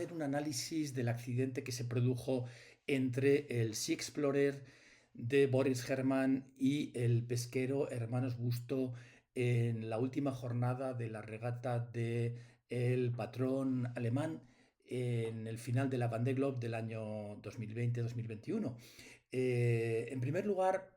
hacer un análisis del accidente que se produjo entre el Sea Explorer de Boris Herrmann y el pesquero Hermanos Busto en la última jornada de la regata de el patrón alemán en el final de la Vendée Globe del año 2020-2021. En primer lugar,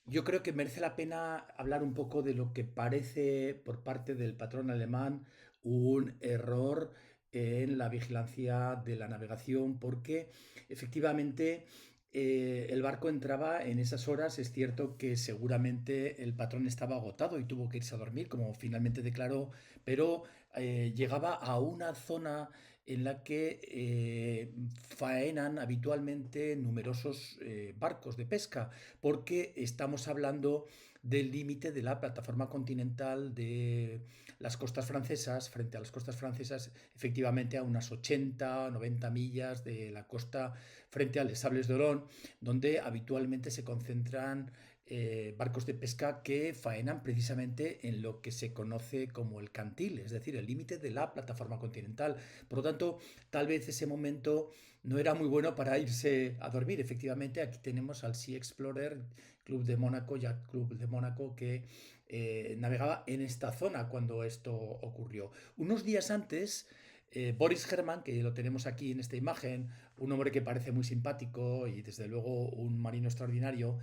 yo creo que merece la pena hablar un poco de lo que parece por parte del patrón alemán un error en la vigilancia de la navegación, porque efectivamente el barco entraba en esas horas. Es cierto que seguramente el patrón estaba agotado y tuvo que irse a dormir, como finalmente declaró, pero llegaba a una zona en la que faenan habitualmente numerosos barcos de pesca, porque estamos hablando del límite de la plataforma continental de las costas francesas, frente a las costas francesas, efectivamente a unas 80, 90 millas de la costa frente a Les Sables d'Olonne, donde habitualmente se concentran barcos de pesca que faenan precisamente en lo que se conoce como el cantil, es decir, el límite de la plataforma continental. Por lo tanto, tal vez ese momento no era muy bueno para irse a dormir. Efectivamente, aquí tenemos al Sea Explorer, Club de Mónaco, Yacht Club de Mónaco, que navegaba en esta zona cuando esto ocurrió. Unos días antes, Boris Herrmann, que lo tenemos aquí en esta imagen, un hombre que parece muy simpático y desde luego un marino extraordinario,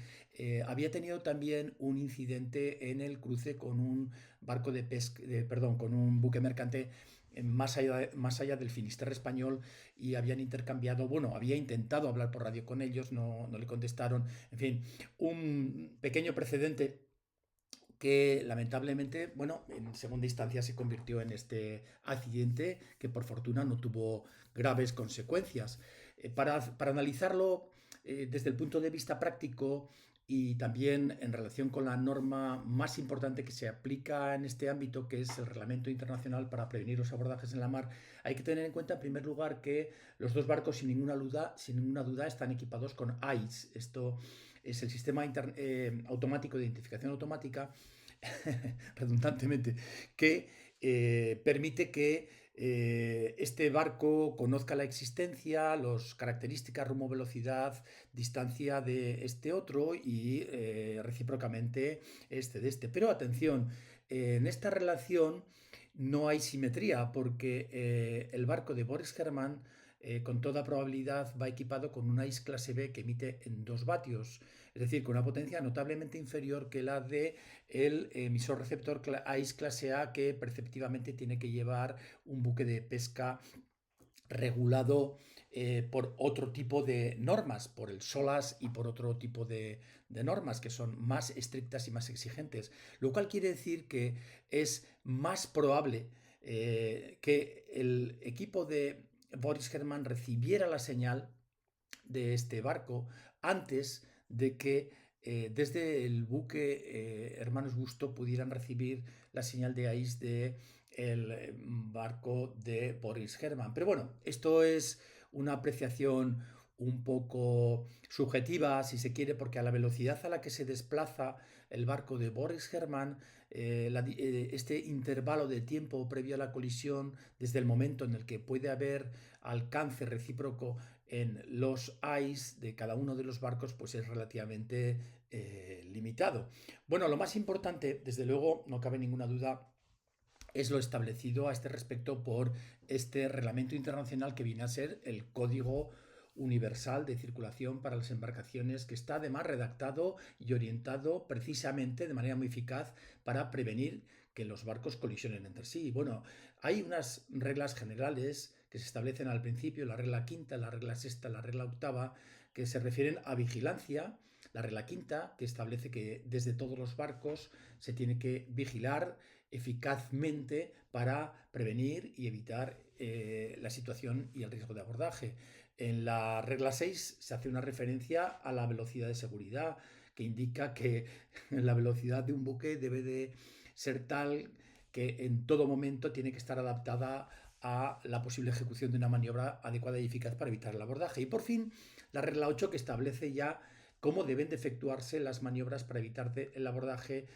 había tenido también un incidente en el cruce con un barco de pesca, perdón, con un buque mercante más allá del Finisterre español, y habían intercambiado, bueno, había intentado hablar por radio con ellos, no le contestaron, en fin, un pequeño precedente que lamentablemente, bueno, en segunda instancia se convirtió en este accidente que por fortuna no tuvo graves consecuencias. Para analizarlo desde el punto de vista práctico y también en relación con la norma más importante que se aplica en este ámbito, que es el Reglamento Internacional para prevenir los abordajes en la mar, hay que tener en cuenta en primer lugar que los dos barcos sin ninguna duda están equipados con AIS. Esto es el sistema automático de identificación automática, redundantemente, que permite que este barco conozca la existencia, las características, rumbo, velocidad, distancia de este otro y recíprocamente este de este. Pero atención, en esta relación no hay simetría, porque el barco de Boris Herrmann con toda probabilidad va equipado con una IS clase B que emite en 2 vatios, es decir, con una potencia notablemente inferior que la de el emisor receptor AIS clase A, que perceptivamente tiene que llevar un buque de pesca regulado por otro tipo de normas, por el SOLAS y por otro tipo de normas que son más estrictas y más exigentes, lo cual quiere decir que es más probable que el equipo de Boris Herrmann recibiera la señal de este barco antes de que desde el buque Hermanos Busto pudieran recibir la señal de AIS de el barco de Boris Herrmann. Pero bueno, esto es una apreciación un poco subjetiva, si se quiere, porque a la velocidad a la que se desplaza el barco de Boris Herrmann, este intervalo de tiempo previo a la colisión, desde el momento en el que puede haber alcance recíproco en los AIS de cada uno de los barcos, pues es relativamente limitado. Bueno, lo más importante, desde luego, no cabe ninguna duda, es lo establecido a este respecto por este reglamento internacional que viene a ser el Código Universal de Circulación para las Embarcaciones, que está además redactado y orientado precisamente de manera muy eficaz para prevenir que los barcos colisionen entre sí. Bueno, hay unas reglas generales que se establecen al principio, la regla quinta, la regla sexta, la regla octava, que se refieren a vigilancia. La regla quinta, que establece que desde todos los barcos se tiene que vigilar eficazmente para prevenir y evitar la situación y el riesgo de abordaje. En la regla 6 se hace una referencia a la velocidad de seguridad, que indica que la velocidad de un buque debe de ser tal que en todo momento tiene que estar adaptada a la posible ejecución de una maniobra adecuada y eficaz para evitar el abordaje. Y por fin, la regla 8, que establece ya cómo deben de efectuarse las maniobras para evitar el abordaje,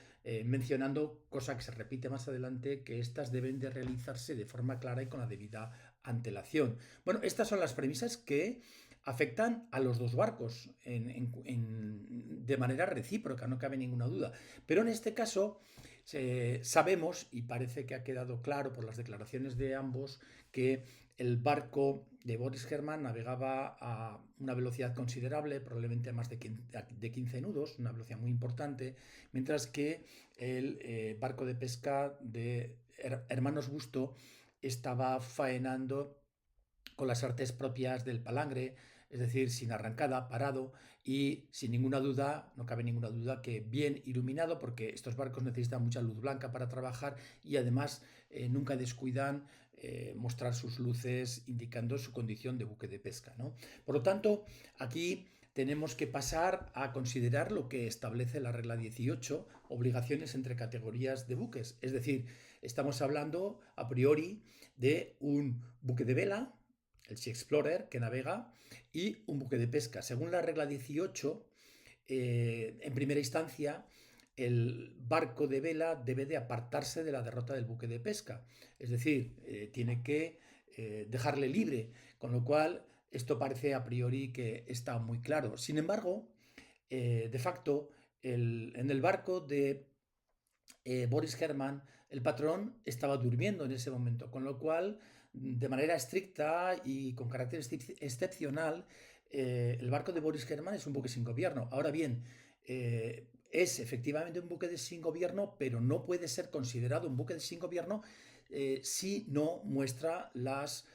mencionando, cosa que se repite más adelante, que éstas deben de realizarse de forma clara y con la debida antelación. Bueno, estas son las premisas que afectan a los dos barcos de manera recíproca, no cabe ninguna duda. Pero en este caso sabemos, y parece que ha quedado claro por las declaraciones de ambos, que el barco de Boris Herman navegaba a una velocidad considerable, probablemente a más de 15 nudos, una velocidad muy importante, mientras que el barco de pesca de Hermanos Busto estaba faenando con las artes propias del palangre, es decir, sin arrancada, parado y sin ninguna duda, no cabe ninguna duda que bien iluminado, porque estos barcos necesitan mucha luz blanca para trabajar y además nunca descuidan mostrar sus luces indicando su condición de buque de pesca, ¿no? Por lo tanto, aquí tenemos que pasar a considerar lo que establece la regla 18, obligaciones entre categorías de buques. Es decir, estamos hablando a priori de un buque de vela, el Sea Explorer, que navega, y un buque de pesca. Según la regla 18, en primera instancia, el barco de vela debe de apartarse de la derrota del buque de pesca. Es decir, tiene que dejarle libre, con lo cual esto parece a priori que está muy claro. Sin embargo, de facto, en el barco de Boris Herman, el patrón estaba durmiendo en ese momento, con lo cual, de manera estricta y con carácter excepcional, el barco de Boris Herman es un buque sin gobierno. Ahora bien, es efectivamente un buque sin gobierno, pero no puede ser considerado un buque sin gobierno si no muestra las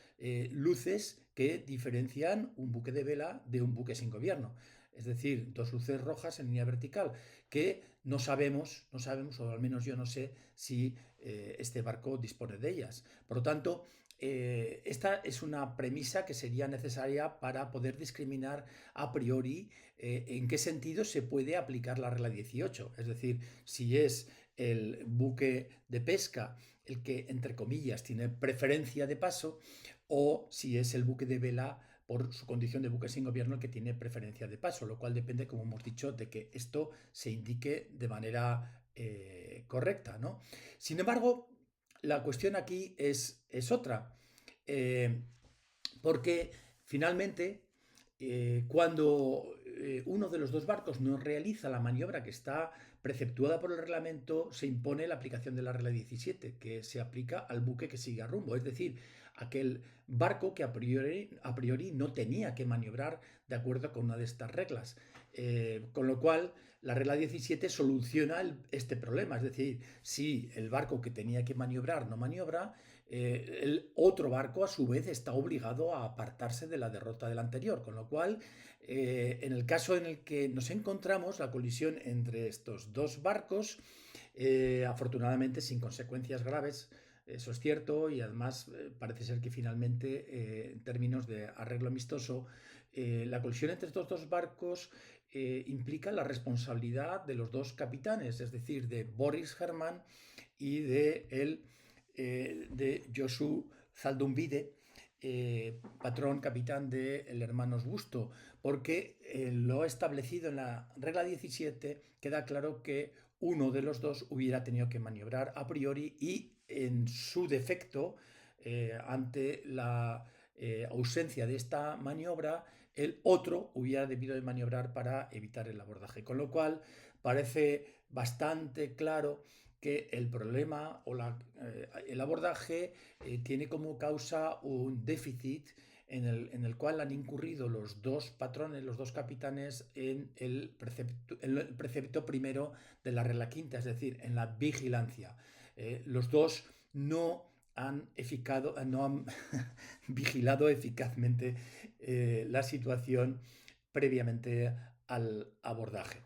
luces que diferencian un buque de vela de un buque sin gobierno. Es decir, dos luces rojas en línea vertical que no sabemos, o al menos yo no sé si este barco dispone de ellas. Por lo tanto, esta es una premisa que sería necesaria para poder discriminar a priori en qué sentido se puede aplicar la regla 18. Es decir, si es el buque de pesca el que, entre comillas, tiene preferencia de paso, o si es el buque de vela por su condición de buque sin gobierno el que tiene preferencia de paso, lo cual depende, como hemos dicho, de que esto se indique de manera correcta, ¿no? Sin embargo, la cuestión aquí es otra, eh, porque finalmente cuando uno de los dos barcos no realiza la maniobra que está preceptuada por el reglamento, se impone la aplicación de la regla 17, que se aplica al buque que sigue a rumbo, es decir, aquel barco que a priori no tenía que maniobrar de acuerdo con una de estas reglas. Con lo cual, la regla 17 soluciona este problema, es decir, si el barco que tenía que maniobrar no maniobra, el otro barco a su vez está obligado a apartarse de la derrota del anterior, con lo cual en el caso en el que nos encontramos, la colisión entre estos dos barcos, afortunadamente sin consecuencias graves, eso es cierto, y además parece ser que finalmente en términos de arreglo amistoso, la colisión entre estos dos barcos implica la responsabilidad de los dos capitanes, es decir, de Boris Herman y de Josu Zaldumbide, patrón, capitán de el Hermanos Busto, porque lo establecido en la regla 17 queda claro que uno de los dos hubiera tenido que maniobrar a priori y en su defecto, ante la ausencia de esta maniobra, el otro hubiera debido de maniobrar para evitar el abordaje. Con lo cual parece bastante claro que el problema o el abordaje tiene como causa un déficit en el cual han incurrido los dos patrones, los dos capitanes, en el precepto primero de la regla quinta, es decir, en la vigilancia. Los dos no han vigilado eficazmente la situación previamente al abordaje.